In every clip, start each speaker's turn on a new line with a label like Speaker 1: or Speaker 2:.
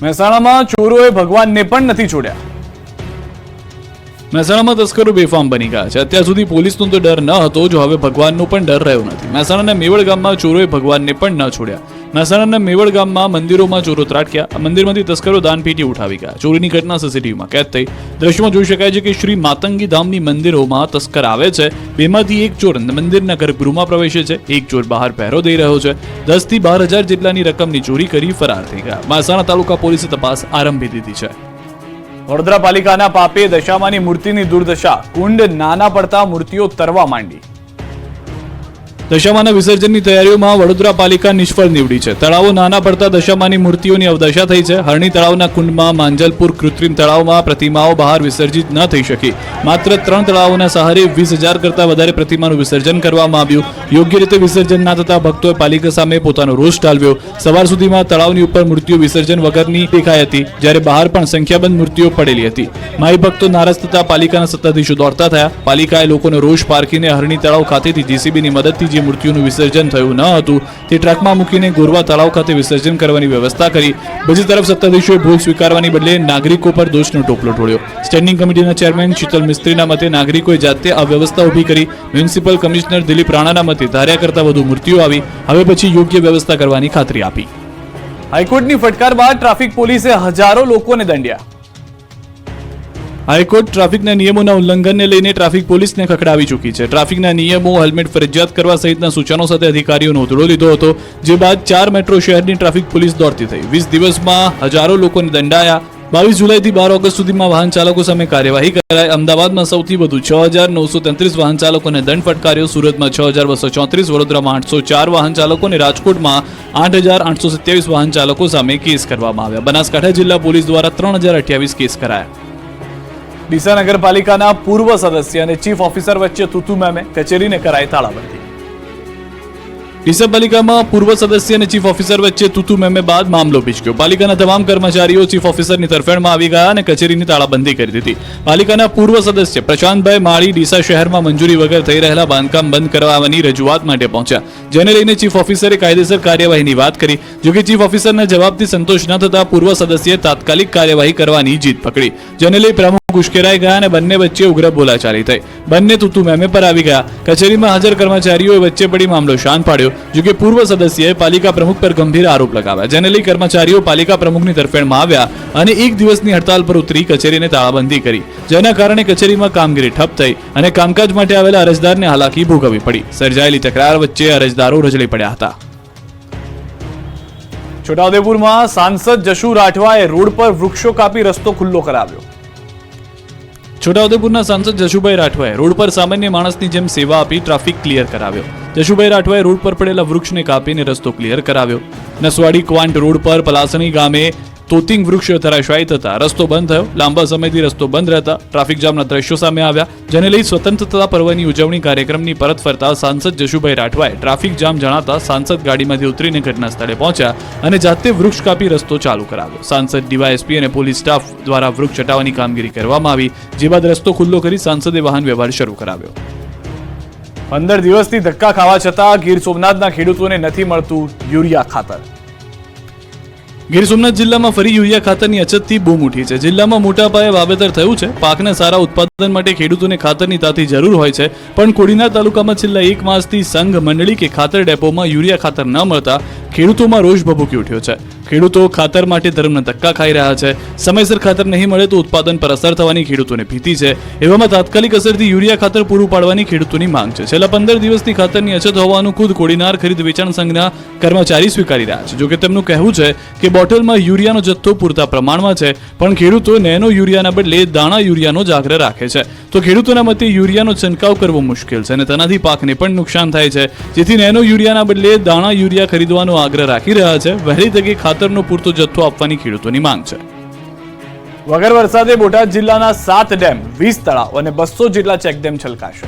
Speaker 1: મહેસાણામાં ચોરોએ ભગવાનને પણ નથી છોડ્યા.
Speaker 2: મહેસાણામાં તસ્કરો બેફામ બની ગયા છે. અત્યાર સુધી પોલીસનો તો ડર ન હતો, જો હવે ભગવાનનો પણ ડર રહ્યો નથી. મહેસાણાના મેવડ ગામમાં ચોરોએ ભગવાનને પણ ન છોડ્યા. મહેસાણાના મેવડ ગામમાં મંદિરોમાં ચોરો ત્રાટક્યા. મંદિરમાંથી તસ્કરો દાનપેટી ઉઠાવી ગયા. ચોરીની ઘટના સીસીટીવીમાં કેદ થઈ. દ્રશ્યમાં જોઈ શકાય છે કે શ્રી માતંગી ધામની મંદિરોમાં તસ્કર આવે છે. બેમાંથી એક ચોર મંદિરના ગર્ભગૃહમાં પ્રવેશે છે. એક ચોર બહાર પહેરો દઈ રહ્યો છે. 10 થી 12,000 જેટલાની રકમની ચોરી કરી ફરાર થઈ ગયા. મહેસાણા તાલુકા પોલીસે તપાસ આરંભી દીધી છે.
Speaker 1: વડોદરા પાલિકાના પાપે દશામાની મૂર્તિની દુર્દશા. કુંડ નાના પડતા મૂર્તિઓ તરવા માંડી.
Speaker 2: દશામાના વિસર્જનની તૈયારીઓમાં વડોદરા પાલિકા નિષ્ફળ નીવડી છે. તળાવો નાના પડતા દશામાની મૂર્તિઓની અવદશા થઈ છે. હરણી તળાવના કુંડમાં માંજલપુર કૃત્રિમ તળાવમાં પ્રતિમાઓ બહાર વિસર્જિત ન થઈ શકી. માત્ર 3 તળાવોના સહારે 20,000 કરતાં વધારે પ્રતિમાનું વિસર્જન કરવામાં આવ્યું. યોગ્ય રીતે વિસર્જન ના થતા ભક્તોએ પાલિકા સામે પોતાનો રોષ ઠાલવ્યો. સવાર સુધીમાં તળાવની ઉપર મૂર્તિઓ વિસર્જન વગરની દેખાઈ હતી, જ્યારે બહાર પણ સંખ્યાબંધ મૂર્તિઓ પડેલી હતી. માઈ ભક્તો નારાજ થતા પાલિકાના સત્તાધીશો દોડતા થયા. પાલિકાએ લોકોનો રોષ પારખીને હરણી તળાવ ખાતેથી જેસીબીની મદદથી જે મૂર્તિઓનું વિસર્જન થયું ન હતું તે ટ્રકમાં મૂકીને ગોરવા તળાવ ખાતે વિસર્જન કરવાની વ્યવસ્થા કરી. બીજી તરફ સત્તાધીશોએ ભૂલ સ્વીકારવાની બદલે નાગરિકો પર દોષનો ટોપલો ઢોળ્યો. સ્ટેન્ડિંગ કમિટીના ચેરમેન શીતલ મિસ્ત્રીના મતે નાગરિકોએ જાતે આ વ્યવસ્થા ઊભી કરી. મ્યુનિસિપલ કમિશનર દિલીપ રાણાના મતે ધાર્યા કરતાં વધુ મૂર્તિઓ આવી. હવે પછી યોગ્ય વ્યવસ્થા કરવાની ખાતરી આપી.
Speaker 1: હાઈકોર્ટની ફટકાર બાદ ટ્રાફિક પોલીસે હજારો લોકોને દંડ્યા.
Speaker 2: હાઈકોર્ટ ટ્રાફિકના નિયમોના ઉલ્લંઘનને લઈને ટ્રાફિક પોલીસને ખખડાવી ચૂકી છે. ટ્રાફિકના નિયમો, હેલ્મેટ ફરજિયાત કરવા સહિતના સૂચનો સાથે અધિકારીઓનો ઉધડો લીધો હતો, જે બાદ 4 મેટ્રો શહેરની ટ્રાફિક પોલીસ દોડતી થઈ. 20 દિવસમાં હજારો લોકોને દંડાયા. 22 જુલાઈથી 12 ઓગસ્ટ સુધીમાં વાહન ચાલકો સામે કાર્યવાહી કરાઈ. અમદાવાદમાં સૌથી વધુ 6,933 વાહન ચાલકોને દંડ ફટકાર્યો. સુરતમાં 6,234, વડોદરામાં 804 વાહન ચાલકો અને રાજકોટમાં 8,827 વાહન ચાલકો સામે કેસ કરવામાં આવ્યા. બનાસકાંઠા જિલ્લા પોલીસ દ્વારા 3,028 કેસ કરાયા.
Speaker 1: ડીસા નગરપાલિકાના પૂર્વ સદસ્ય અને ચીફ ઓફિસર વચ્ચે તૂતુ મેમે. કચેરીને કરાઈ તાળાબંધી.
Speaker 2: ડીસા પાલિકામાં પૂર્વ સદસ્ય અને ચીફ ઓફિસર વચ્ચે તૂતુ મેમે બાદ મામલો ભીચક્યો. પાલિકાના તમામ કર્મચારીઓ ચીફ ઓફિસરની તરફેણમાં આવી ગયા અને કચેરીની તાળાબંધી કરી દીધી. પાલિકાના પૂર્વ સદસ્ય પ્રશાંતભાઈ માળી ડીસા શહેરમાં મંજૂરી વગર થઈ રહેલા બાંધકામ બંધ કરાવવાની રજૂઆત માટે પહોંચ્યા, જેને લઈને ચીફ ઓફિસરે કાયદેસર કાર્યવાહીની વાત કરી. જોકે ચીફ ઓફિસરના જવાબથી સંતોષ ન થતા પૂર્વ સદસ્યએ તાત્કાલિક કાર્યવાહી કરવાની જીદ પકડી, જેને લઈ પ્રમુખ ઉશ્કેરાઈ ગયા અને બંને વચ્ચે ઉગ્ર બોલાચાલી થઈ. બંને તૂતુ મેમે પર આવી ગયા. કચેરીમાં હાજર કર્મચારીઓએ વચ્ચે પડી મામલો શાંત પાડ્યો. જોકે પૂર્વ સદસ્યએ પાલિકા પ્રમુખ પર ગંભીર આરોપ લગાવ્યા, જેને લઈ કર્મચારીઓ પાલિકા પ્રમુખની તરફેણમાં આવ્યા અને 1 દિવસની હડતાલ પર ઉતરી કચેરીને તાળાબંધી કરી, જેના કારણે કચેરીમાં કામગીરી ઠપ થઈ અને કામકાજ માટે આવેલા અરજદારને હાલાકી ભોગવવી પડી. સર્જાયેલી તકરાર વચ્ચે અરજદારો રજળી પડ્યા હતા.
Speaker 1: છોટાઉદેપુરમાં સાંસદ જશુ રાઠવાએ રોડ પર વૃક્ષો કાપી રસ્તો ખુલ્લો કરાવ્યો.
Speaker 2: છોટાઉદેપુરના સાંસદ જશુભાઈ રાઠવાએ રોડ પર સામાન્ય માણસની જેમ સેવા આપી ટ્રાફિક ક્લિયર કરાવ્યો. જશુભાઈ રાઠવાએ રોડ પર પડેલા વૃક્ષને કાપીને રસ્તો ક્લિયર કરાવ્યો. નસવાડી ક્વાંટ રોડ પર પલાસણી ગામે તોતિંગ વૃક્ષ ધરાશાયી થતા રસ્તો બંધ થયો. લાંબા સમયથી રસ્તો બંધ રહેતા ટ્રાફિક જામના દ્રશ્યો સામે આવ્યા, જેને લઈ સ્વતંત્રતા પર્વની ઉજવણી કાર્યક્રમની પરત ફરતા સાંસદ જશુભાઈ રાઠવાએ ટ્રાફિક જામ જણાતા સાંસદ ગાડીમાંથી ઉતરીને ઘટના સ્થળે પહોંચ્યા અને જાતે વૃક્ષ કાપી રસ્તો ચાલુ કરાવ્યો. સાંસદ ડીવાયએસપી અને પોલીસ સ્ટાફ દ્વારા વૃક્ષ હટાવવાની કામગીરી કરવામાં આવી, જે બાદ રસ્તો ખુલ્લો કરી સાંસદે વાહન વ્યવહાર શરૂ કરાવ્યો.
Speaker 1: 15 દિવસથી ધક્કા ખાવા છતાં ગીર સોમનાથના ખેડૂતોને નથી મળતું યુરિયા ખાતર.
Speaker 2: ગીર સોમનાથ જિલ્લામાં ફરી યુરિયા ખાતરની અછતથી બૂમ ઉઠી છે. જિલ્લામાં મોટા પાયે વાવેતર થયું છે. પાકના સારા ઉત્પાદન માટે ખેડૂતોને ખાતરની તાતી જરૂર હોય છે, પણ કોડીનાર તાલુકામાં છેલ્લા 1 માસથી સંઘ મંડળી કે ખાતર ડેપોમાં યુરિયા ખાતર ન મળતા ખેડૂતોમાં રોષ ભભૂકી ઉઠ્યો છે. ખેડૂતો ખાતર માટે ધર્મના ધક્કા ખાઈ રહ્યા છે. સમયસર ખાતર નહીં મળે તો ઉત્પાદન પર અસર થવાની ખેડૂતોને ભીતિ છે. એવામાં તાત્કાલિક અસરથી યુરિયા ખાતર પૂરું પાડવાની ખેડૂતોની માંગ છે. છેલ્લા 15 દિવસથી ખાતરની અછત હોવાનું ખુદ કોડીનાર ખરીદ વેચાણ સંઘના કર્મચારી સ્વીકારી રહ્યા છે. જોકે તેમનું કહેવું છે કે બોટલમાં યુરિયાનો જથ્થો પૂરતા પ્રમાણમાં છે, પણ ખેડૂતો નેનો યુરિયાના બદલે દાણા યુરિયાનો જ આગ્રહ રાખે છે. તો ખેડૂતોના મતે યુરિયાનો છંટકાવ કરવો મુશ્કેલ છે અને તેનાથી પાકને પણ નુકસાન થાય છે, જેથી નેનો યુરિયાના બદલે દાણા યુરિયા ખરીદવાનો આગ્રહ રાખી રહ્યા છે. વહેલી તકે ખાતરનો પૂરતો જથ્થો આપવાની ખેડૂતોની માંગ છે.
Speaker 1: વગર વરસાદે બોટાદ જિલ્લાના 7 ડેમ, 20 તળાવ અને 200 જેટલા ચેકડેમ છલકાશે.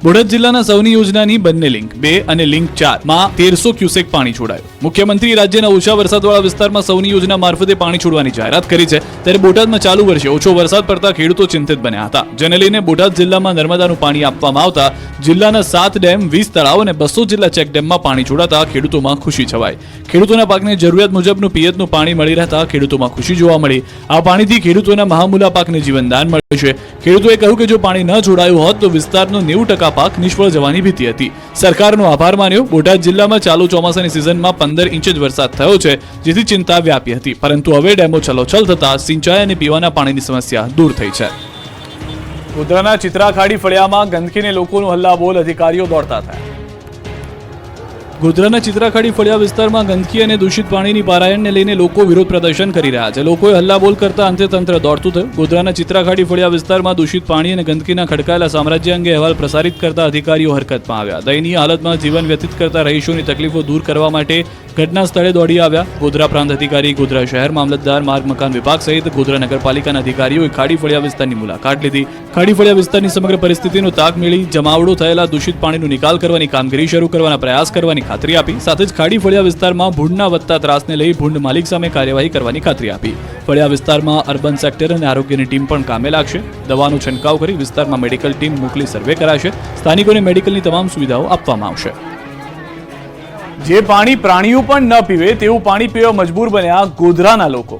Speaker 2: બોટાદ જિલ્લાના સૌની યોજનાની બંને લિંક 2 અને લિંક 4 માં 1300 ક્યુસેક પાણી છોડાયું. મુખ્યમંત્રી રાજ્યના ઓછા વરસાદવાળા વિસ્તારમાં સૌની યોજના મારફતે પાણી છોડવાની જાહેરાત કરી છે. ત્યારે બોટાદમાં ચાલુ વર્ષે ઓછો વરસાદ પડતા ખેડૂતો ચિંતિત બન્યા હતા. જેને લઈને બોટાદ જિલ્લામાં નર્મદાનું પાણી આપવામાં આવતા જિલ્લાના 7 ડેમ, 20 તળાવ અને 200 જેટલા ચેકડેમમાં પાણી છોડાતા ખેડૂતોમાં ખુશી છવાઈ. ખેડૂતોના પાકને જરૂરિયાત મુજબનું પિયતનું પાણી મળી રહેતા ખેડૂતોમાં ખુશી જોવા મળી. આ પાણીથી ખેડૂતોના મહામૂલા પાકને જીવનદાન મળશે. ખેડૂતોએ કહ્યું કે જો પાણી ન છોડાયું હોત તો વિસ્તારનો 90% પાક નિષ્ફળ જવાની ભીતિ હતી. સરકારનો આભાર માન્યો. બોટાદ જિલ્લામાં ચાલુ ચોમાસાની સિઝનમાં 15 ઇંચ જ વરસાદ થયો છે, જેથી ચિંતા વ્યાપી હતી. પરંતુ હવે ડેમો છલોછલ થતા સિંચાઈ અને પીવાના પાણીની સમસ્યા દૂર થઈ છે.
Speaker 1: ગોધરાના ચિત્રાખાડી ફળિયામાં ગંદકીને લોકોનું હલ્લાબોલ, અધિકારીઓ દોડતા થયા.
Speaker 2: ગોધરાના ચિત્રાખાડી ફળિયા વિસ્તારમાં ગંદકી અને દૂષિત પાણીની પારાયણને લઈને લોકો વિરોધ પ્રદર્શન કરી રહ્યા છે. લોકોએ હલ્લાબોલ કરતા અંતે તંત્ર દોડતું થયું. ગોધરાના ચિત્રાખાડી ફળિયા વિસ્તારમાં દૂષિત પાણી અને ગંદકીના ખડકાયેલા સામ્રાજ્ય અંગે અહેવાલ પ્રસારિત કરતા અધિકારીઓ હરકતમાં આવ્યા. દયનીય હાલતમાં જીવન વ્યતીત કરતા રહીશોની તકલીફો દૂર કરવા માટે ઘટના સ્થળે દોડી આવ્યા. ગોધરા પ્રાંત અધિકારી, ગોધરા શહેર મામલતદાર, માર્ગ મકાન વિભાગ સહિત ગોધરા નગરપાલિકાના અધિકારીઓએ ખાડી ફળિયા વિસ્તારની મુલાકાત લીધી. ખાડી ફળિયા વિસ્તારની સમગ્ર પરિસ્થિતિનો તાગ મેળવી જમાવડો થયેલા દૂષિત પાણીનો નિકાલ કરવાની કામગીરી શરૂ કરવાના પ્રયાસ કરવાની ખાતરી આપી. સાથે જ ખાડી ફળિયા વિસ્તારમાં ભૂંડના વધતા ત્રાસને લઈ ભૂંડ માલિક સામે કાર્યવાહી કરવાની ખાતરી આપી. ફળિયા વિસ્તારમાં અર્બન સેક્ટર અને આરોગ્યની ટીમ પણ કામે લાગશે. દવાનો છંટકાવ કરી વિસ્તારમાં મેડિકલ ટીમ મોકલી સર્વે કરાશે. સ્થાનિકોને મેડિકલની તમામ સુવિધાઓ આપવામાં આવશે.
Speaker 1: જે પાણી પ્રાણીઓ પણ ન પીવે તેવું પાણી પીવા મજબૂર બન્યા ગોધરાના લોકો.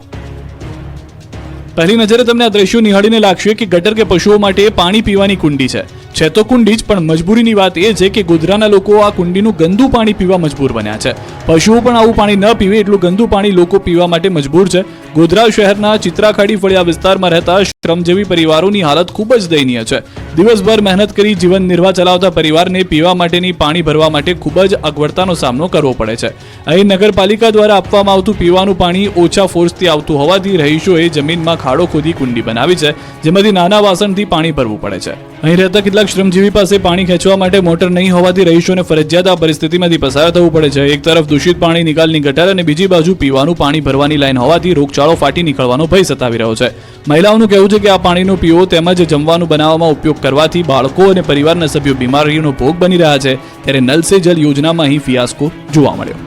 Speaker 2: પહેલી નજરે તમને આ દ્રશ્યો નિહાળીને લાગશે કે ગટર કે પશુઓ માટે પાણી પીવાની કુંડી છે તો કુંડી જ, પણ મજબૂરીની વાત એ છે કે ગોધરાના લોકો આ કુંડીનું ગંદુ પાણી પીવા મજબૂર બન્યા છે. પશુઓ પણ આવું પાણી ન પીવે એટલું ગંદુ પાણી લોકો પીવા માટે મજબૂર છે. ગોધરા શહેરના ચિત્રાખાડી ફળિયા વિસ્તારમાં રહેતા શ્રમજીવી પરિવારોની હાલત ખૂબ જ દયનીય છે. દિવસભર મહેનત કરી જીવન નિર્વાહ ચલાવતા પરિવારને પીવા માટેની પાણી ભરવા માટે ખૂબ જ અગવડતાનો સામનો કરવો પડે છે. અહીં નગરપાલિકા દ્વારા આપવામાં આવતું પીવાનું પાણી ઓછા ફોર્સથી આવતું હોવાથી રહીશોએ જમીનમાં ખાડો ખોદી કુંડી બનાવી છે, જેમાંથી નાના વાસણથી પાણી ભરવું પડે છે. અહીં રહેતા કેટલાક શ્રમજીવી પાસે પાણી ખેંચવા માટે મોટર નહીં હોવાથી રહીશોને ફરજિયાત આ પરિસ્થિતિમાંથી પસાર થવું પડે છે. એક તરફ દૂષિત પાણી નિકાલની ગટર અને બીજી બાજુ પીવાનું પાણી ભરવાની લાઈન હોવાથી રોગચાળો ફાટી નીકળવાનો ભય સતાવી રહ્યો છે. મહિલાઓનું કહેવું છે કે આ પાણીનો પીવો તેમજ જમવાનું બનાવવામાં ઉપયોગ કરવાથી બાળકો અને પરિવારના સભ્યો બીમારીનો ભોગ બની રહ્યા છે. ત્યારે નલ સે જલ યોજનામાં અહીં ફિયાસ્કો જોવા મળ્યો.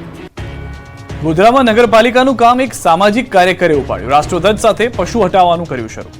Speaker 1: ગોધરામાં નગરપાલિકાનું કામ એક સામાજિક કાર્યકરે ઉપાડ્યું. રાષ્ટ્રધ્વજ સાથે પશુ હટાવવાનું કર્યું શરૂ.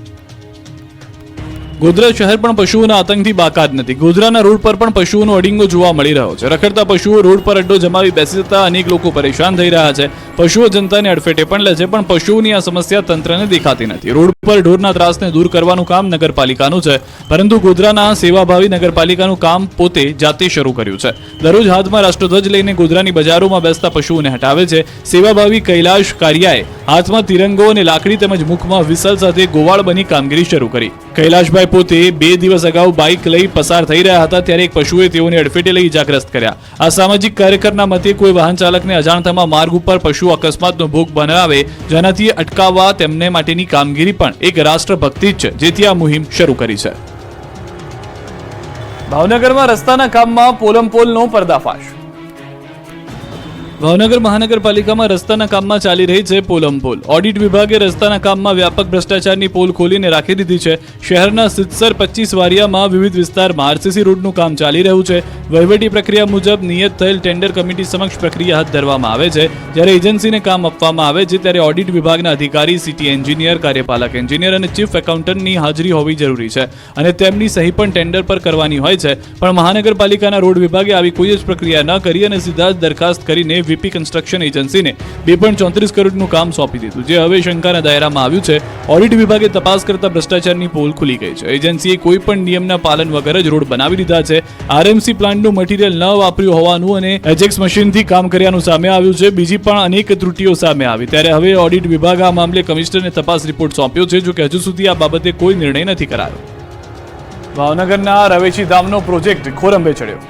Speaker 2: ગોધરા શહેર પણ પશુઓના આતંકથી બાકાત નથી. ગોધરાના રોડ પર પણ પશુઓનો અડીંગો જોવા મળી રહ્યો છે. રખડતા પશુઓ રોડ પર અડ્ડો જમાવી બેસી જતા અનેક લોકો પરેશાન થઈ રહ્યા છે. પશુઓ જનતાને અડફેટે પણ લે છે, પણ પશુઓની આ સમસ્યા તંત્રને દેખાતી નથી. રોડ પર ઢોરના ત્રાસને દૂર કરવાનું કામ નગરપાલિકાનું છે, પરંતુ ગોધરાના સેવાભાવી નગરપાલિકાનું કામ પોતે જાતે શરૂ કર્યું છે. દરરોજ હાથમાં રાષ્ટ્રધ્વજ લઈને ગોધરાની બજારોમાં બેસતા પશુઓને હટાવે છે. સેવાભાવી કૈલાશ કારિયાએ હાથમાં તિરંગો અને લાકડી તેમજ મુખમાં વિસલ સાથે ગોવાળ બની કામગીરી શરૂ કરી. કૈલાશભાઈ પોતે 2 દિવસ અગાઉ બાઇક લઈ પસાર થઈ રહ્યા હતા ત્યારે એક પશુએ તેઓને અડફેટે લઈ ઇજાગ્રસ્ત કર્યા. આ સામાજિક કાર્યકરના મતે કોઈ વાહન ચાલકને અજાણતામાં માર્ગ ઉપર પશુ અકસ્માતનો ભોગ બનાવે જેનાથી અટકાવવા તેમને માટેની કામગીરી પણ એક રાષ્ટ્રભક્તિ જ છે, જેથી આ મુહિમ શરૂ કરી છે.
Speaker 1: ભાવનગરમાં રસ્તાના કામમાં પોલમપોલનો પર્દાફાશ.
Speaker 2: ભાવનગર મહાનગરપાલિકામાં રસ્તાના કામમાં ચાલી રહી છે પોલમપોલ. ઓડિટ વિભાગે રસ્તાના કામમાં વ્યાપક ભ્રષ્ટાચારની પોલ ખોલીને રાખી દીધી છે. શહેરના 25 વારિયામાં વિવિધ વિસ્તારમાં આરસીસી રોડનું કામ ચાલી રહ્યું છે. વહીવટી પ્રક્રિયા મુજબ નિયત થયેલ ટેન્ડર કમિટી સમક્ષ પ્રક્રિયા હાથ ધરવામાં આવે છે. જ્યારે એજન્સીને કામ આપવામાં આવે છે ત્યારે ઓડિટ વિભાગના અધિકારી, સિટી એન્જિનિયર, કાર્યપાલક એન્જિનિયર અને ચીફ એકાઉન્ટન્ટની હાજરી હોવી જરૂરી છે અને તેમની સહી પણ ટેન્ડર પર કરવાની હોય છે. પણ મહાનગરપાલિકાના રોડ વિભાગે આવી કોઈ જ પ્રક્રિયા ન કરી અને સીધા જ દરખાસ્ત કરીને વીપી કન્સ્ટ્રક્શન એજન્સીને 2.34 કરોડનું કામ સોંપી દીધું, જે હવે શંકાના દાયરામાં આવ્યું છે. ઓડિટ વિભાગે તપાસ કરતા ભ્રષ્ટાચારની પોલ ખુલી ગઈ છે. એજન્સીએ કોઈ પણ નિયમના પાલન વગર જ રોડ બનાવી દીધા છે. આરએમસી પ્લાન્ટનું મટીરીયલ ન વાપર્યું હોવાનું અને એજેક્સ મશીનથી કામ કર્યાનું સામે આવ્યું છે. બીજી પણ અનેક ત્રુટીઓ સામે આવી. ત્યારે હવે ઓડિટ વિભાગ આ મામલે કમિશનરને તપાસ રિપોર્ટ સોંપ્યો છે, જો કે હજુ સુધી આ બાબતે કોઈ નિર્ણય નથી કરાયો.
Speaker 1: ભાવનગરના રવેચી ધામનો પ્રોજેક્ટ ખોરંભે ચડ્યો.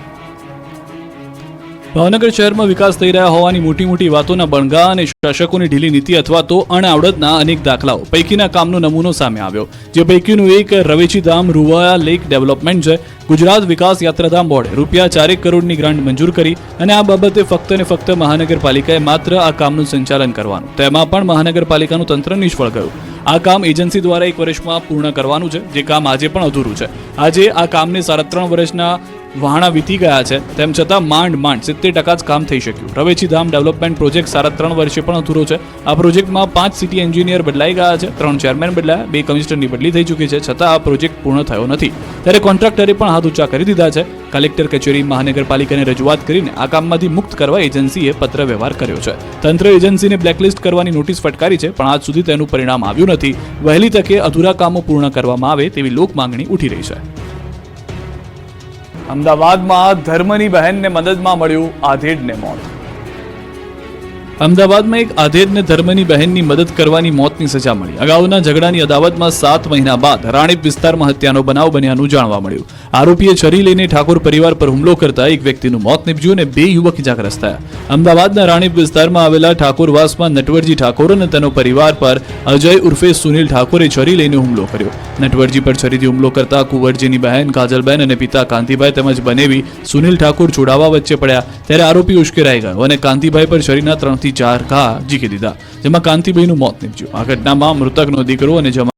Speaker 2: ભાવનગર શહેરમાં વિકાસ થઈ રહ્યા હોવાની મોટી વાતોના બણગા અને શાસકોની ઢીલી નીતિ અથવા તો અણઆવડતના અનેક દાખલાઓ પૈકીના કામનો નમૂનો સામે આવ્યો, જે પૈકીનું એક રવેચી ધામ રૂવાયા લેક ડેવલપમેન્ટ છે. ગુજરાત વિકાસ યાત્રાધામ બોર્ડે ₹4 કરોડની ગ્રાન્ટ મંજૂર કરી અને આ બાબતે ફક્ત ને ફક્ત મહાનગરપાલિકાએ માત્ર આ કામનું સંચાલન કરવાનું. તેમાં પણ મહાનગરપાલિકાનું તંત્ર નિષ્ફળ ગયું. આ કામ એજન્સી દ્વારા 1 વર્ષમાં પૂર્ણ કરવાનું છે, જે કામ આજે પણ અધૂરું છે. આજે આ કામને 3.5 વર્ષના વહાણા વીતી ગયા છે, તેમ છતાં માંડ 70% જ કામ થઈ શક્યું. રવેચી ધામ ડેવલપમેન્ટ પ્રોજેક્ટ સાડા 3 વર્ષે પણ અધૂરો છે. આ પ્રોજેક્ટમાં 5 સિટી એન્જિનિયર બદલાઈ ગયા છે, 3 ચેરમેન બદલાયા, 2 કમિશનરની બદલી થઈ ચૂકી છે, છતાં આ પ્રોજેક્ટ પૂર્ણ થયો નથી. ત્યારે કોન્ટ્રાક્ટરે પણ હાથ ઊંચા કરી દીધા છે. કલેક્ટર કચેરી મહાનગરપાલિકાને રજૂઆત કરીને આ કામમાંથી મુક્ત કરવા એજન્સીએ પત્ર વ્યવહાર કર્યો છે. તંત્ર એજન્સીને બ્લેકલિસ્ટ કરવાની નોટિસ ફટકારી છે, પણ આજ સુધી તેનું પરિણામ આવ્યું નથી. વહેલી તકે અધૂરા કામો પૂર્ણ કરવામાં આવે તેવી લોક માંગણી ઉઠી રહી છે.
Speaker 1: અમદાવાદમાં ધર્મની બહેનને મદદમાં મળ્યું આધેડને મોત.
Speaker 2: અમદાવાદમાં એક આધેડને ધર્મની બહેનની મદદ કરવાની મોતની સજા મળી. અગાઉના ઝઘડાની અદાવતમાં 7 મહિના બાદ રાણીપ વિસ્તારમાં હત્યાનો બનાવ બન્યાનું જાણવા મળ્યું. આરોપીએ છરી લઈને ઠાકોર પરિવાર પર હુમલો કરતા એક વ્યક્તિનું મોત નીપજ્યું અને 2 યુવક ઇજાગ્રસ્ત થયા. અમદાવાદના રાણીપ વિસ્તારમાં આવેલા ઠાકોરવાસમાં નટવરજી ઠાકોર અને તેનો પરિવાર પર અજય ઉર્ફે સુનિલ ઠાકોરે છરી લઈને હુમલો કર્યો. નટવરજી પર છરીથી હુમલો કરતા કુંવરજીની બહેન કાજલબેન અને પિતા કાંતિભાઈ તેમજ બનેવી સુનિલ ઠાકોર જોડાવા વચ્ચે પડ્યા. ત્યારે આરોપી ઉશ્કેરાઈ ગયો અને કાંતિભાઈ પર છરીના 3 થી 4 ઘા ઝીકી દીધા, જેમાં કાંતિભાઈનું મોત નીપજ્યું. આ ઘટનામાં મૃતકનો દીકરો અને